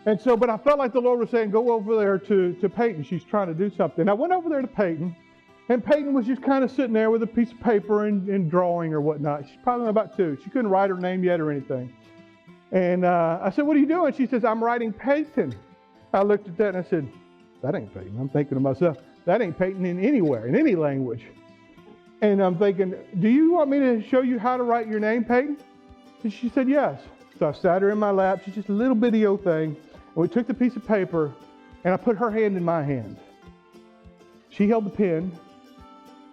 And so, but I felt like the Lord was saying, go over there to Peyton. She's trying to do something. I went over there to Peyton, and Peyton was just kind of sitting there with a piece of paper and drawing or whatnot. She's probably about 2. She couldn't write her name yet or anything. And I said, what are you doing? She says, I'm writing Peyton. I looked at that and I said, that ain't Peyton. I'm thinking to myself, that ain't Peyton in anywhere, in any language. And I'm thinking, do you want me to show you how to write your name, Peyton? And she said, yes. So I sat her in my lap. She's just a little bitty old thing. And we took the piece of paper and I put her hand in my hand. She held the pen.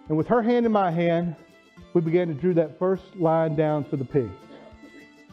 And with her hand in my hand, we began to draw that first line down for the P.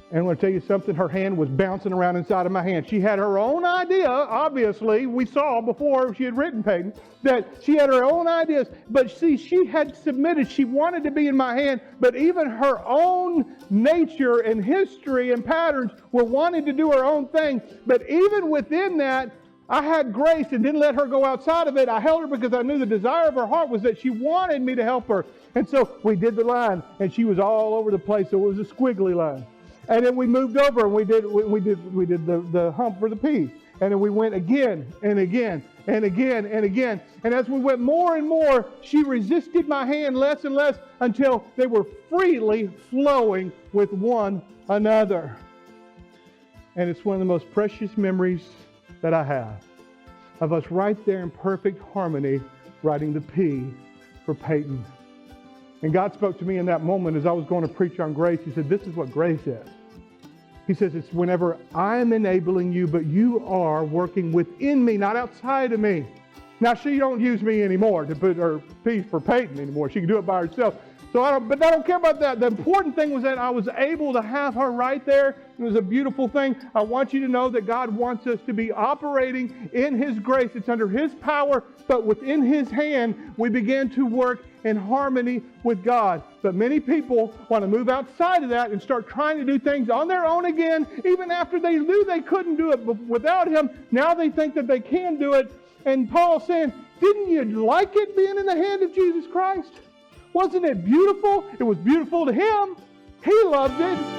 And I want to tell you something, her hand was bouncing around inside of my hand. She had her own idea, obviously. We saw before she had written Peyton, that she had her own ideas. But see, she had submitted. She wanted to be in my hand. But even her own nature and history and patterns were wanting to do her own thing. But even within that, I had grace and didn't let her go outside of it. I held her because I knew the desire of her heart was that she wanted me to help her. And so we did the line, and she was all over the place. So it was a squiggly line. And then we moved over and we did the hump for the P. And then we went again and again and again and again. And as we went more and more, she resisted my hand less and less until they were freely flowing with one another. And it's one of the most precious memories that I have of us right there in perfect harmony writing the P for Peyton. And God spoke to me in that moment as I was going to preach on grace. He said, this is what grace is. He says, it's whenever I'm enabling you, but you are working within me, not outside of me. Now, she don't use me anymore to put her P for Peyton anymore. She can do it by herself. But I don't care about that. The important thing was that I was able to have her right there. It was a beautiful thing. I want you to know that God wants us to be operating in His grace. It's under His power, but within His hand, we begin to work in harmony with God. But many people want to move outside of that and start trying to do things on their own again, even after they knew they couldn't do it without Him. Now they think that they can do it. And Paul's saying, didn't you like it being in the hand of Jesus Christ? Wasn't it beautiful? It was beautiful to Him. He loved it.